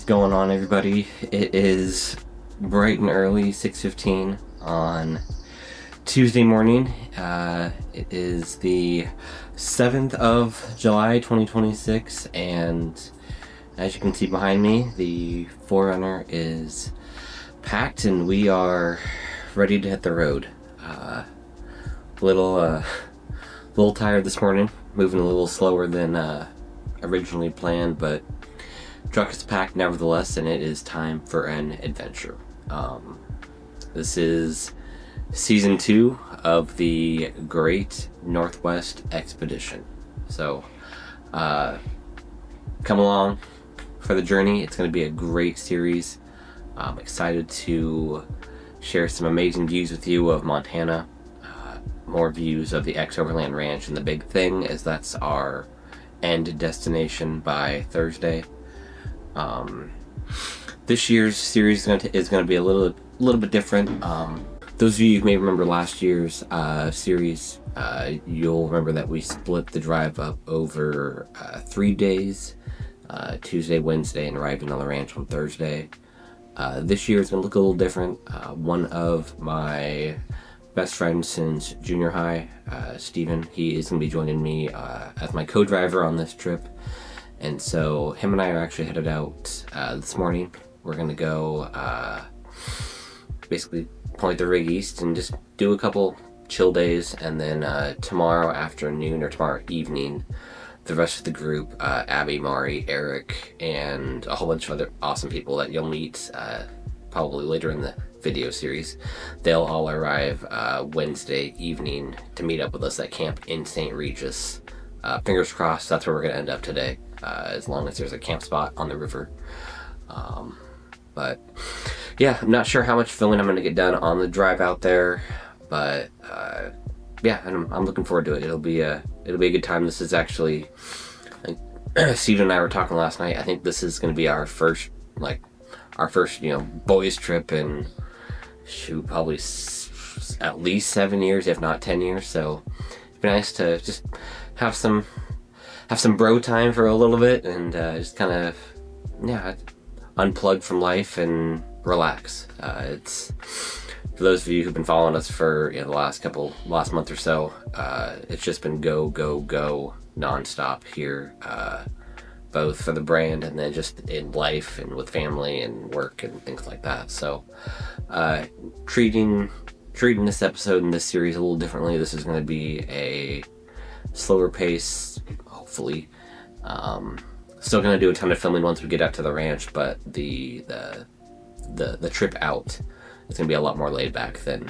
going on, everybody? It is bright and early, 6:15 on Tuesday morning. It is the 7th of July 2026, and as you can see behind me, the 4Runner is packed and we are ready to hit the road. A little tired this morning, moving a little slower than originally planned, but truck is packed nevertheless, and it is time for an adventure. This is season 2 of the Great Northwest Expedition. So come along for the journey. It's going to be a great series. I'm excited to share some amazing views with you of Montana, more views of the X Overland Ranch, and the big thing is that's our end destination by Thursday. This year's series is going to be a little bit different. Those of you who may remember last year's series, you'll remember that we split the drive up over 3 days, Tuesday, Wednesday, and arriving on the ranch on Thursday. This year is going to look a little different. One of my best friends since junior high, Steven, he is going to be joining me as my co-driver on this trip. And so him and I are actually headed out this morning. We're going to go basically point the rig east and just do a couple chill days. And then tomorrow afternoon or tomorrow evening, the rest of the group, Abby, Mari, Eric, and a whole bunch of other awesome people that you'll meet probably later in the video series, they'll all arrive Wednesday evening to meet up with us at camp in St. Regis. Fingers crossed that's where we're going to end up today, as long as there's a camp spot on the river. But yeah, I'm not sure how much filming I'm going to get done on the drive out there, but yeah, I'm looking forward to it. It'll be a good time. This is actually, Steven and I were talking last night. I think this is going to be our first boys trip in probably at least 7 years, if not 10 years. So it'd be nice to just have some bro time for a little bit and just kind of unplug from life and relax. It's for those of you who've been following us for the last month or so, it's just been go nonstop here, both for the brand and then just in life and with family and work and things like that. So treating this episode and this series a little differently. This is going to be a slower pace, hopefully. Still going to do a ton of filming once we get out to the ranch, but the trip out is going to be a lot more laid back than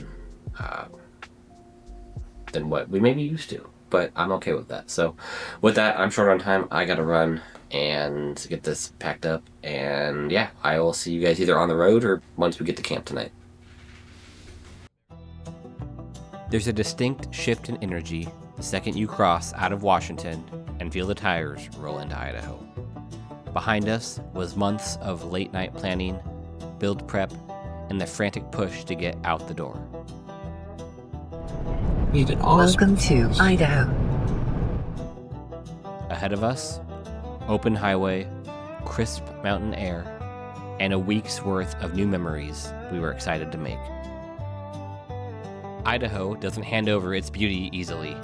what we may be used to, but I'm okay with that. So with that, I'm short on time. I got to run and get this packed up, and yeah, I will see you guys either on the road or once we get to camp tonight. There's a distinct shift in energy the second you cross out of Washington and feel the tires roll into Idaho. Behind us was months of late night planning, build prep, and the frantic push to get out the door. Welcome to Idaho. Ahead of us, open highway, crisp mountain air, and a week's worth of new memories we were excited to make. Idaho doesn't hand over its beauty easily.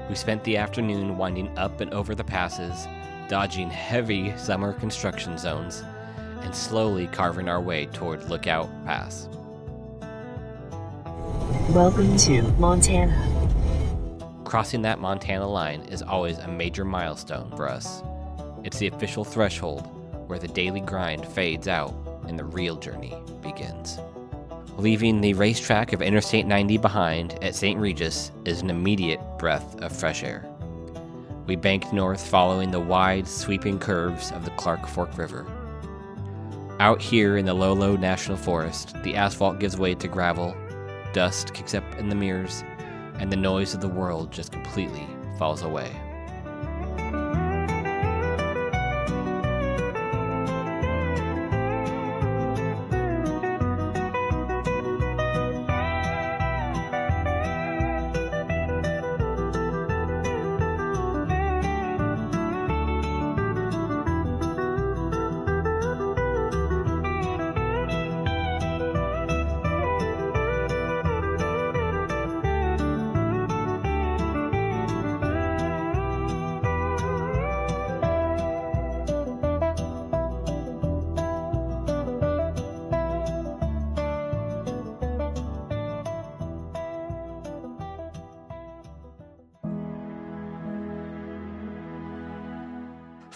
We spent the afternoon winding up and over the passes, dodging heavy summer construction zones, and slowly carving our way toward Lookout Pass. Welcome to Montana. Crossing that Montana line is always a major milestone for us. It's the official threshold where the daily grind fades out and the real journey begins. Leaving the racetrack of Interstate 90 behind at St. Regis is an immediate breath of fresh air. We banked north following the wide, sweeping curves of the Clark Fork River. Out here in the Lolo National Forest, the asphalt gives way to gravel, dust kicks up in the mirrors, and the noise of the world just completely falls away.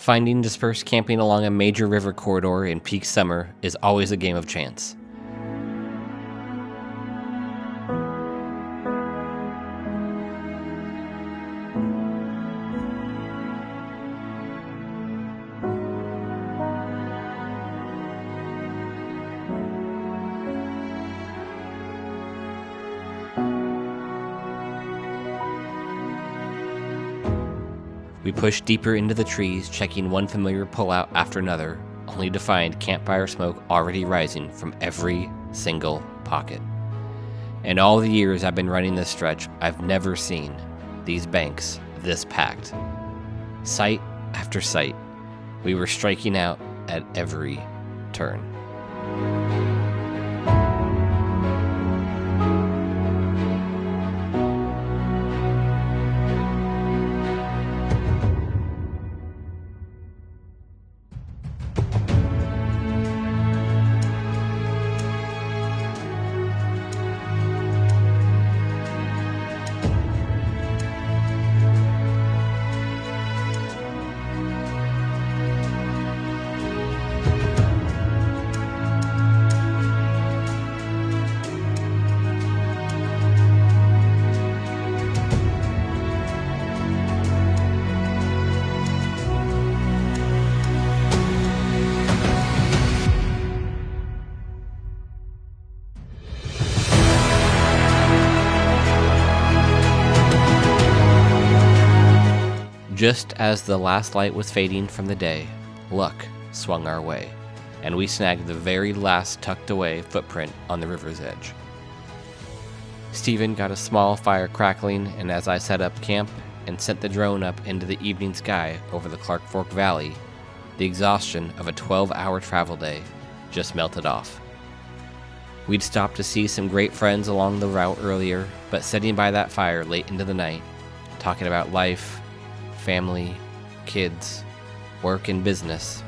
Finding dispersed camping along a major river corridor in peak summer is always a game of chance. We pushed deeper into the trees, checking one familiar pullout after another, only to find campfire smoke already rising from every single pocket. In all the years I've been running this stretch, I've never seen these banks this packed. Site after site, we were striking out at every turn. Just as the last light was fading from the day, luck swung our way, and we snagged the very last tucked away footprint on the river's edge. Stephen got a small fire crackling, and as I set up camp and sent the drone up into the evening sky over the Clark Fork Valley, the exhaustion of a 12-hour travel day just melted off. We'd stopped to see some great friends along the route earlier, but sitting by that fire late into the night, talking about life, family, kids, work, and business.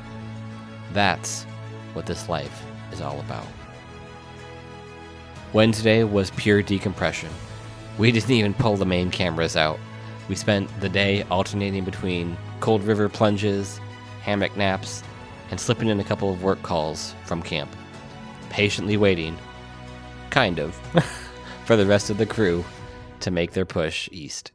That's what this life is all about. Wednesday was pure decompression. We didn't even pull the main cameras out. We spent the day alternating between cold river plunges, hammock naps, and slipping in a couple of work calls from camp, patiently waiting, kind of, for the rest of the crew to make their push east.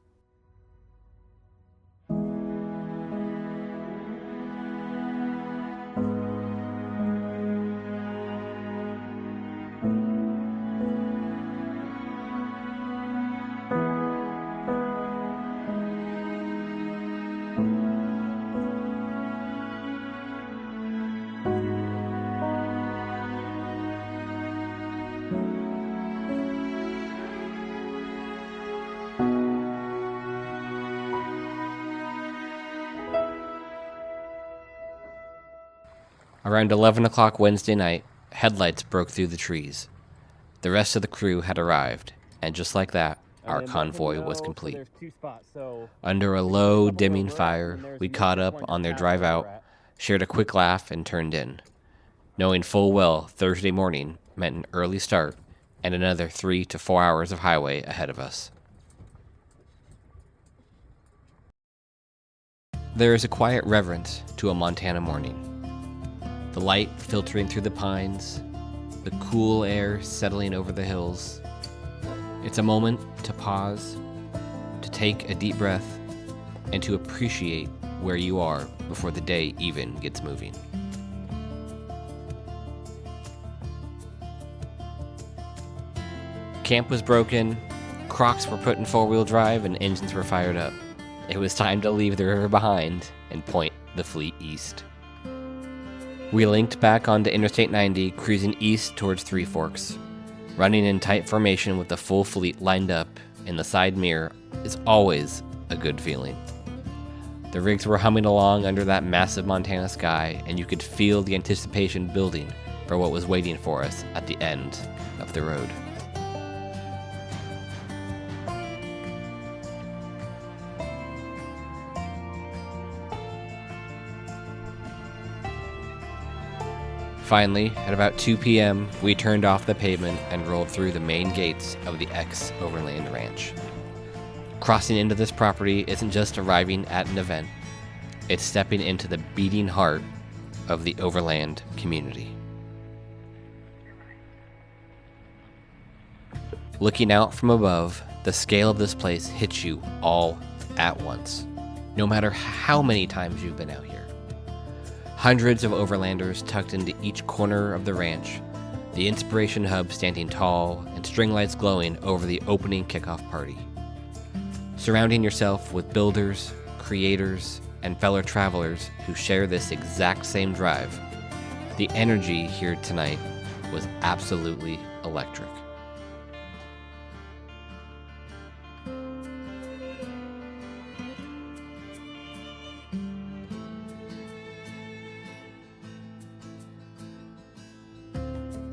Around 11 o'clock Wednesday night, headlights broke through the trees. The rest of the crew had arrived, and just like that, our convoy was complete. Under a low, dimming fire, we caught up on their drive out, shared a quick laugh, and turned in, knowing full well Thursday morning meant an early start and another 3 to 4 hours of highway ahead of us. There is a quiet reverence to a Montana morning. The light filtering through the pines, the cool air settling over the hills. It's a moment to pause, to take a deep breath, and to appreciate where you are before the day even gets moving. Camp was broken, Crocs were put in four-wheel drive, and engines were fired up. It was time to leave the river behind and point the fleet east. We linked back onto Interstate 90, cruising east towards Three Forks. Running in tight formation with the full fleet lined up in the side mirror is always a good feeling. The rigs were humming along under that massive Montana sky, and you could feel the anticipation building for what was waiting for us at the end of the road. Finally, at about 2 p.m., we turned off the pavement and rolled through the main gates of the X Overland Ranch. Crossing into this property isn't just arriving at an event. It's stepping into the beating heart of the overland community. Looking out from above, the scale of this place hits you all at once, no matter how many times you've been out here. Hundreds of overlanders tucked into each corner of the ranch, the inspiration hub standing tall and string lights glowing over the opening kickoff party. Surrounding yourself with builders, creators, and fellow travelers who share this exact same drive, the energy here tonight was absolutely electric.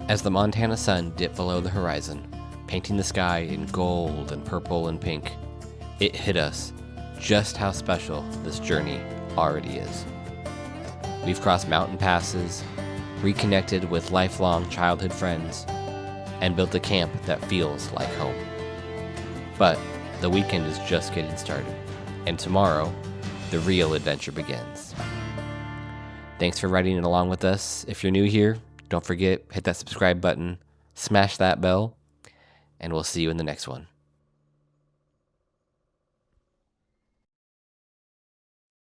As the Montana sun dipped below the horizon, painting the sky in gold and purple and pink, it hit us just how special this journey already is. We've crossed mountain passes, reconnected with lifelong childhood friends, and built a camp that feels like home. But the weekend is just getting started, and tomorrow, the real adventure begins. Thanks for riding along with us. If you're new here, don't forget, hit that subscribe button, smash that bell, and we'll see you in the next one.